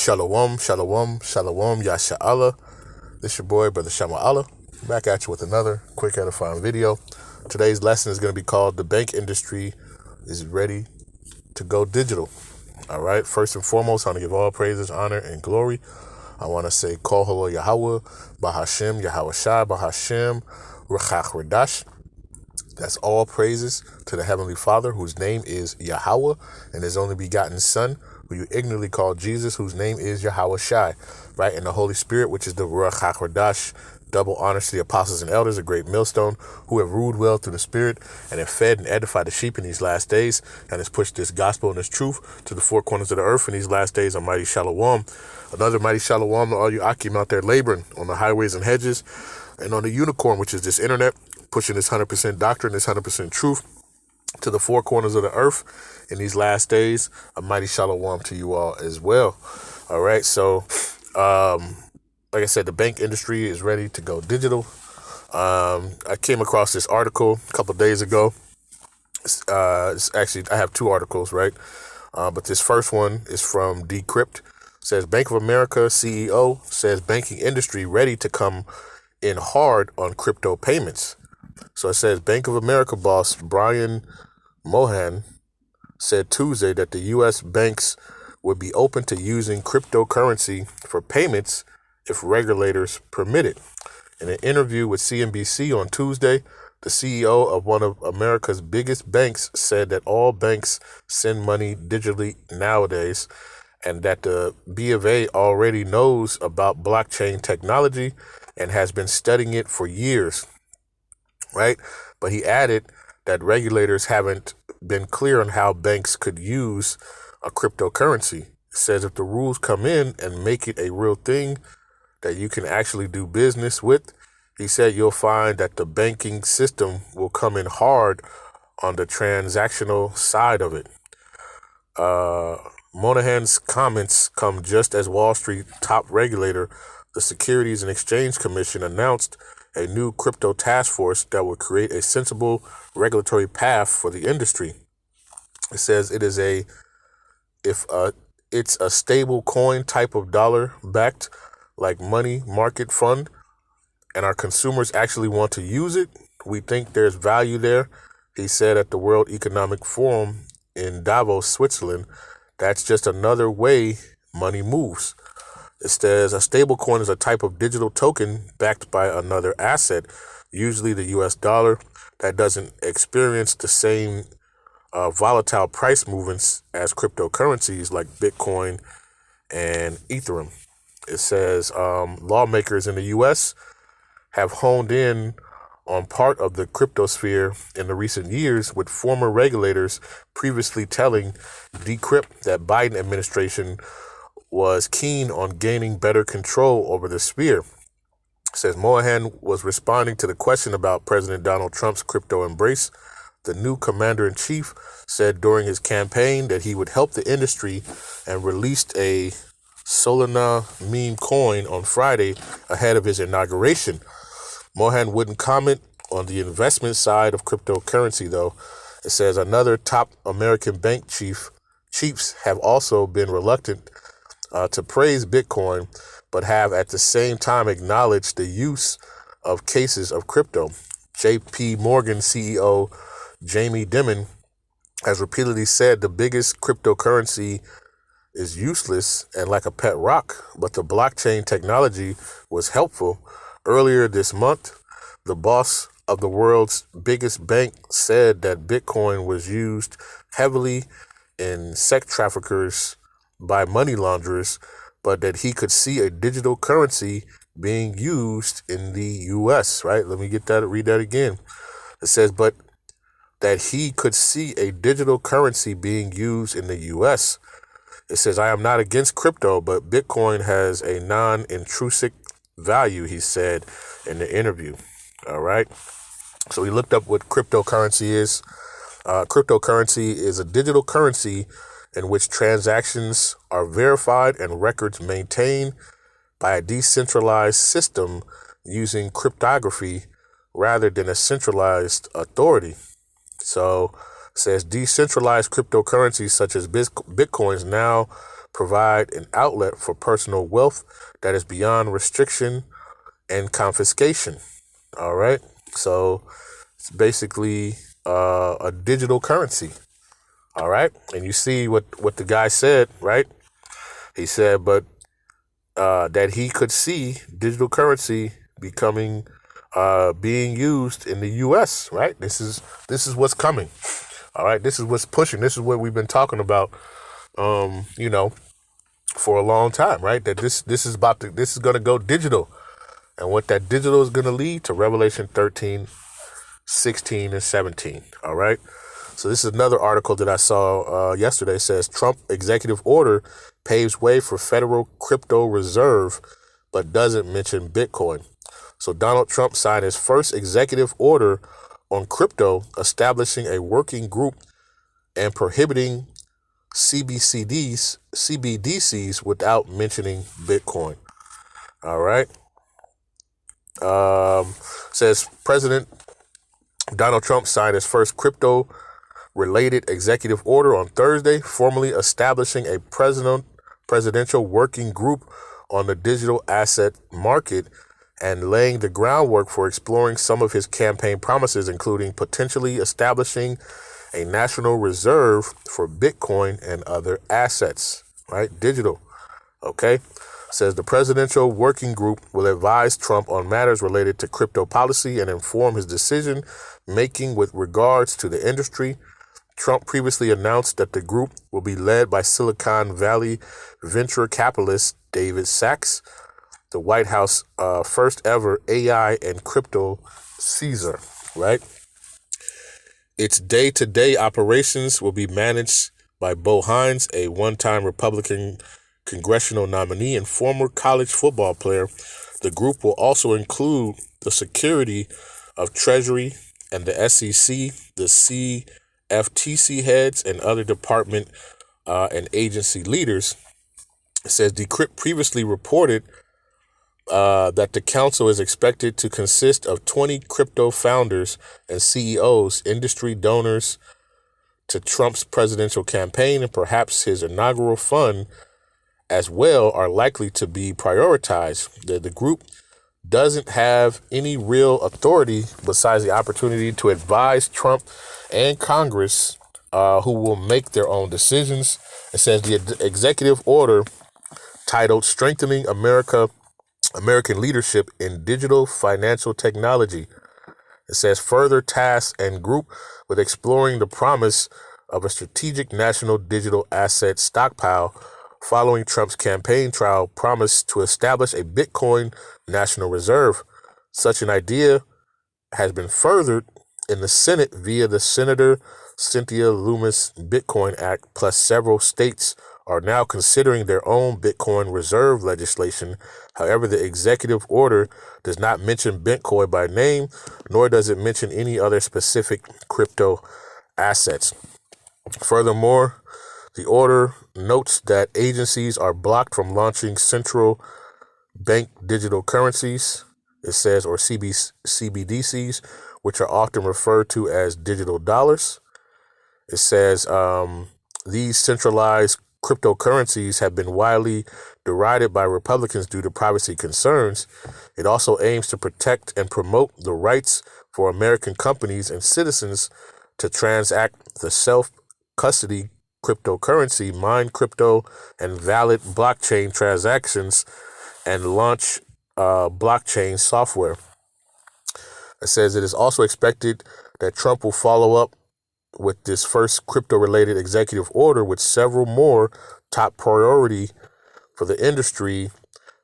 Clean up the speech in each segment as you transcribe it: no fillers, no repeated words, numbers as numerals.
Shalom, shalom, shalom, Yasha. This your boy, Brother Shama, back at you with another quick edifying video. Today's lesson is going to be called The Bank Industry is Ready to Go Digital. All right, first and foremost, I want to give all praises, honor, and glory. I want to say, Halal, Yahawah, Bahasham, Yahawashi, Bahasham, Rawchaa. That's all praises to the Heavenly Father, whose name is Yahawah, and His only begotten Son, who you ignorantly call Jesus, whose name is Yahawashi, right? And the Holy Spirit, which is the Qadash. Double honors to the apostles and elders, a great millstone, who have ruled well through the Spirit and have fed and edified the sheep in these last days, and has pushed this gospel and this truth to the four corners of the earth in these last days. A mighty shalom. Another mighty shalom to all you Akim out there laboring on the highways and hedges and on the unicorn, which is this internet, pushing this 100% doctrine, this 100% truth to the four corners of the earth in these last days. A mighty shalom to you all as well. All right, so like I said, the bank industry is ready to go digital. I came across this article a couple of days ago. It's actually, I have two articles, right? But this first one is from Decrypt. It says Bank of America CEO says banking industry ready to come in hard on crypto payments. So it says Bank of America boss Brian Mohan said Tuesday that the U.S. banks would be open to using cryptocurrency for payments if regulators permit it. In an interview with CNBC on Tuesday, the CEO of one of America's biggest banks said that all banks send money digitally nowadays, and that the B of A already knows about blockchain technology and has been studying it for years, right? But he added that regulators haven't been clear on how banks could use a cryptocurrency. It says if the rules come in and make it a real thing that you can actually do business with, he said you'll find that the banking system will come in hard on the transactional side of it. Monahan's comments come just as Wall Street top regulator, the Securities and Exchange Commission, announced a new crypto task force that will create a sensible regulatory path for the industry. It says it's a stable coin type of dollar backed like money market fund, and our consumers actually want to use it. We think there's value there, he said at the World Economic Forum in Davos, Switzerland. That's just another way money moves. It says a stablecoin is a type of digital token backed by another asset, usually the US dollar, that doesn't experience the same volatile price movements as cryptocurrencies like Bitcoin and Ethereum. It says lawmakers in the U.S. have honed in on part of the cryptosphere in the recent years, with former regulators previously telling Decrypt that Biden administration was keen on gaining better control over the sphere. It says Mohan was responding to the question about President Donald Trump's crypto embrace. The new commander-in-chief said during his campaign that he would help the industry and released a Solana meme coin on Friday ahead of his inauguration. Mohan wouldn't comment on the investment side of cryptocurrency, though. It says another top American bank chiefs have also been reluctant to praise Bitcoin, but have at the same time acknowledged the use of cases of crypto. JP Morgan CEO Jamie Dimon has repeatedly said the biggest cryptocurrency is useless and like a pet rock, but the blockchain technology was helpful. Earlier this month, the boss of the world's biggest bank said that Bitcoin was used heavily in sex traffickers by money launderers, but that he could see a digital currency being used in the U.S., right? Let me read that again. It says, but that he could see a digital currency being used in the U.S. It says, I am not against crypto, but Bitcoin has a non-intrusive value, he said in the interview. All right. So we looked up what cryptocurrency is. Cryptocurrency is a digital currency in which transactions are verified and records maintained by a decentralized system using cryptography rather than a centralized authority. So it says decentralized cryptocurrencies such as Bitcoins now provide an outlet for personal wealth that is beyond restriction and confiscation. All right. So it's basically a digital currency. All right. And you see what the guy said, right? He said, but that he could see digital currency becoming being used in the U.S. Right. This is what's coming. All right. This is what's pushing. This is what we've been talking about. For a long time, right? That this is going to go digital, and what that digital is going to lead to Revelation 13, 16, and 17. All right. So this is another article that I saw yesterday. It says Trump executive order paves way for federal crypto reserve, but doesn't mention Bitcoin. So Donald Trump signed his first executive order on crypto, establishing a working group and prohibiting CBDCs without mentioning Bitcoin. All right. Says President Donald Trump signed his first crypto-related executive order on Thursday, formally establishing a presidential working group on the digital asset market and laying the groundwork for exploring some of his campaign promises, including potentially establishing a national reserve for Bitcoin and other assets, right? Digital. Okay. Says the presidential working group will advise Trump on matters related to crypto policy and inform his decision making with regards to the industry. Trump previously announced that the group will be led by Silicon Valley venture capitalist David Sachs, the White House first ever AI and crypto Caesar, right? Its day-to-day operations will be managed by Bo Hines, a one-time Republican congressional nominee and former college football player. The group will also include the security of Treasury and the SEC, the CFTC heads, and other department and agency leaders. It says Decrypt previously reported that the council is expected to consist of 20 crypto founders and CEOs, industry donors to Trump's presidential campaign, and perhaps his inaugural fund as well are likely to be prioritized. The group doesn't have any real authority besides the opportunity to advise Trump and Congress, who will make their own decisions. It says the executive order titled Strengthening American Leadership in Digital Financial Technology. It says further task and group with exploring the promise of a strategic national digital asset stockpile following Trump's campaign trail promise to establish a Bitcoin national reserve. Such an idea has been furthered in the Senate via the Senator Cynthia Lummis Bitcoin Act, plus several states are now considering their own Bitcoin reserve legislation. However, the executive order does not mention Bitcoin by name, nor does it mention any other specific crypto assets. Furthermore, the order notes that agencies are blocked from launching central bank digital currencies, it says, or CBDCs, which are often referred to as digital dollars. It says these centralized cryptocurrencies have been widely derided by Republicans due to privacy concerns. It also aims to protect and promote the rights for American companies and citizens to transact the self-custody cryptocurrency, mine crypto and valid blockchain transactions, and launch blockchain software. It says it is also expected that Trump will follow up with this first crypto-related executive order with several more. Top priority for the industry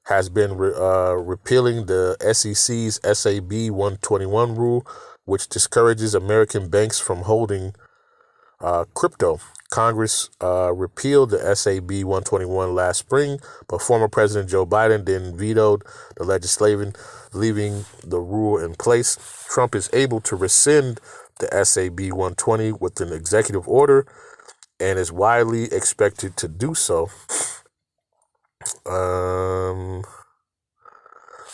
has been repealing the SEC's SAB 121 rule, which discourages American banks from holding crypto. Congress repealed the SAB 121 last spring, but former President Joe Biden then vetoed the legislation, leaving the rule in place. Trump is able to rescind the SAB 120 with an executive order and is widely expected to do so.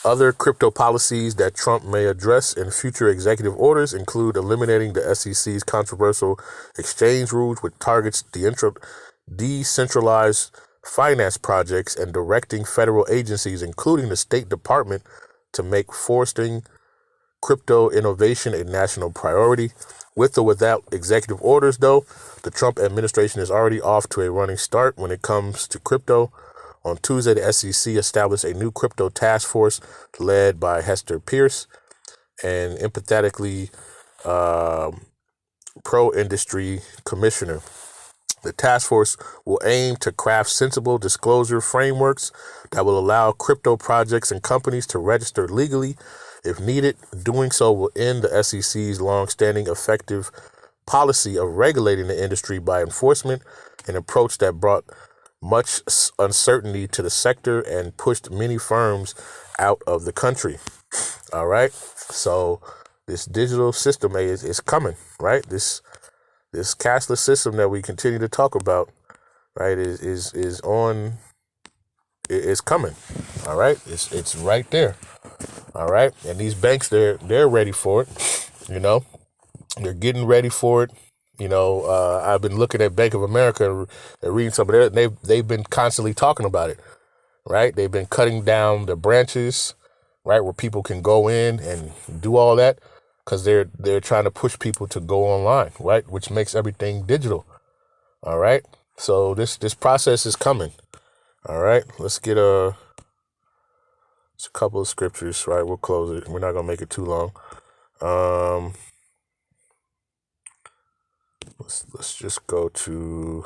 Other crypto policies that Trump may address in future executive orders include eliminating the SEC's controversial exchange rules, which targets decentralized finance projects, and directing federal agencies, including the State Department, to make fostering crypto innovation a national priority. With or without executive orders, though, the Trump administration is already off to a running start when it comes to crypto. On Tuesday, the SEC established a new crypto task force led by Hester Pierce, an empathetically pro-industry commissioner. The task force will aim to craft sensible disclosure frameworks that will allow crypto projects and companies to register legally if needed. Doing so will end the SEC's long-standing effective policy of regulating the industry by enforcement, an approach that brought much uncertainty to the sector and pushed many firms out of the country. All right. So this digital system is coming, right? This cashless system that we continue to talk about, right, is coming. All right. It's right there. All right. And these banks, they're ready for it. They're getting ready for it. I've been looking at Bank of America and reading some of their, they've been constantly talking about it, right? They've been cutting down the branches, right, where people can go in and do all that, because they're trying to push people to go online, right, which makes everything digital. All right. So this process is coming. All right. Let's get a couple of scriptures, right? We'll close it. We're not gonna make it too long. Let's just go to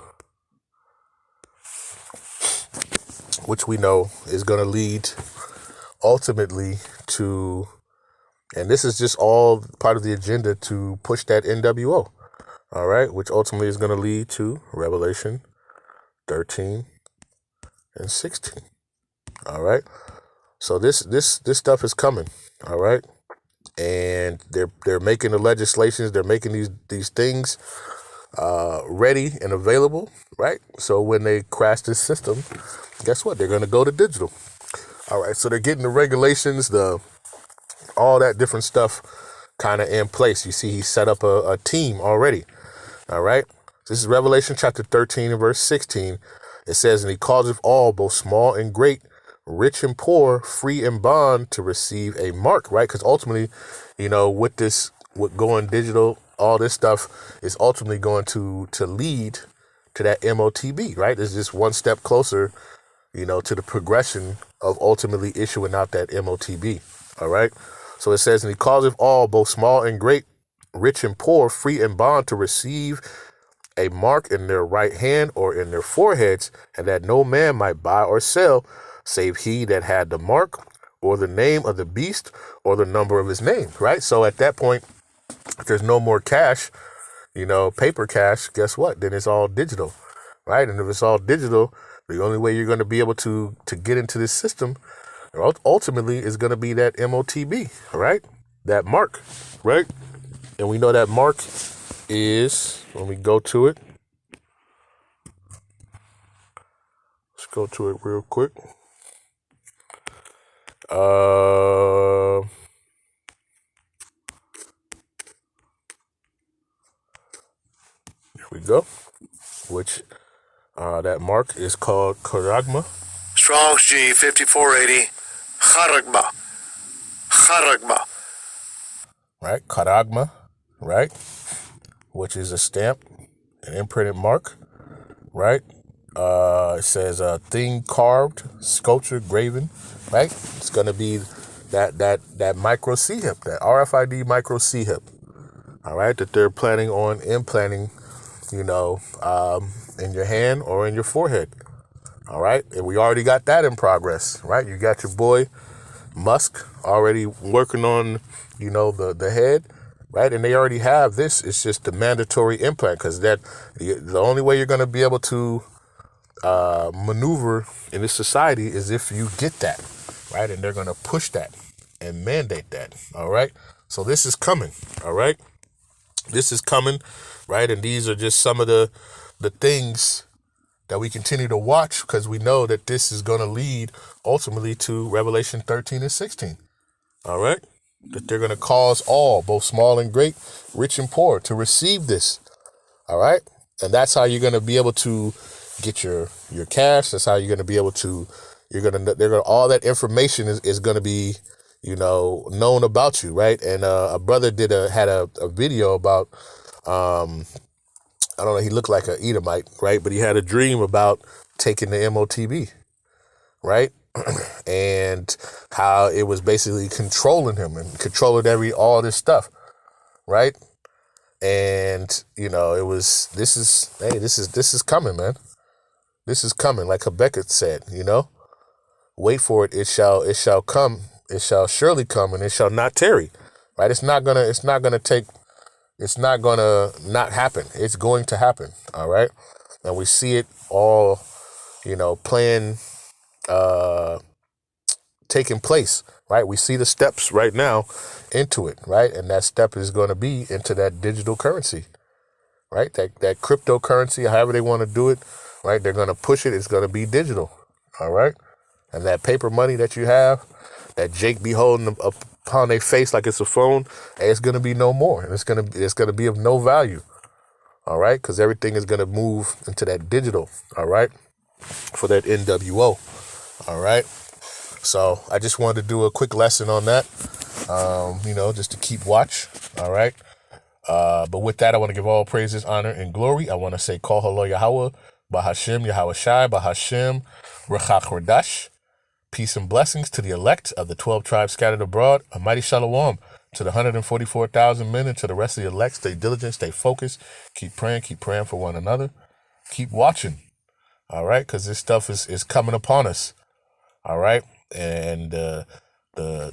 which we know is going to lead ultimately to, and this is just all part of the agenda to push that NWO, all right, which ultimately is going to lead to Revelation 13 and 16, all right. So this stuff is coming, all right, and they're making the legislations, they're making these things ready and available, right? So when they crash this system, guess what? They're going to go to digital. All right. So they're getting the regulations, all that different stuff kind of in place. You see, he set up a team already. All right. This is Revelation chapter 13 and verse 16. It says, and he causeth all, both small and great, rich and poor, free and bond, to receive a mark, right? Because ultimately, with going digital, all this stuff is ultimately going to lead to that MOTB, right? It's just one step closer, to the progression of ultimately issuing out that MOTB, all right? So it says, and he causeth all, both small and great, rich and poor, free and bond, to receive a mark in their right hand or in their foreheads, and that no man might buy or sell, save he that had the mark, or the name of the beast, or the number of his name, right? So at that point, if there's no more cash, paper cash, guess what? Then it's all digital, right? And if it's all digital, the only way you're going to be able to get into this system ultimately is going to be that MOTB, right? That mark, right? And we know that mark is, when we go to it, let's go to it real quick. Here we go. Which that mark is called Karagma. Strong's G 5480. Charagma. Right, Karagma, right? Which is a stamp, an imprinted mark, right? It says thing carved, sculpture, graven, right? It's gonna be that micro C-hip, that RFID micro C-hip, all right, that they're planning on implanting, in your hand or in your forehead, all right? And we already got that in progress, right? You got your boy Musk already working on, the head, right? And they already have this. It's just the mandatory implant, because the only way you're going to be able to maneuver in this society is if you get that, right? And they're going to push that and mandate that, all right? So this is coming, all right? This is coming, right? And these are just some of the things that we continue to watch, because we know that this is going to lead ultimately to Revelation 13 and 16, all right? That they're going to cause all, both small and great, rich and poor, to receive this, all right? And that's how you're going to be able to get your cash. That's how you're going to be able to. All that information is going to be, known about you, right? And a brother had a video about, I don't know, he looked like an Edomite, right? But he had a dream about taking the MOTB, right? And how it was basically controlling him and controlling all this stuff, right? And this is coming, man. This is coming, like Habakkuk said, wait for it. It shall come. It shall surely come, and it shall not tarry, right? It's not gonna not happen. It's going to happen, all right? And we see it all, playing, taking place, right? We see the steps right now into it, right? And that step is going to be into that digital currency, right? That cryptocurrency, however they want to do it, right? They're going to push it. It's going to be digital, all right? And that paper money that you have, that Jake be holding upon their face like it's a phone, it's going to be no more. And it's going to be of no value, all right? Because everything is going to move into that digital, all right? For that NWO, all right? So I just wanted to do a quick lesson on that, just to keep watch, all right? But with that, I want to give all praises, honor, and glory. I want to say, Call Halal Yahawah, Bahasham, Yahawashi, Bahasham, Qadash. Peace and blessings to the elect of the 12 tribes scattered abroad. A mighty shalom to the 144,000 men and to the rest of the elect. Stay diligent, stay focused. Keep praying for one another. Keep watching, all right? Because this stuff is coming upon us, all right? And the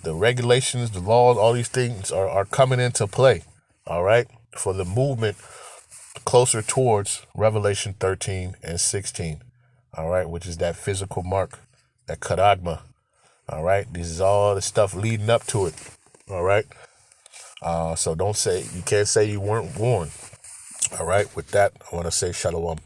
regulations, the laws, all these things are coming into play, all right? For the movement closer towards Revelation 13 and 16, all right? Which is that physical mark, that kadagma, all right? This is all the stuff leading up to it, all right? So you can't say you weren't warned, all right? With that, I want to say shalom.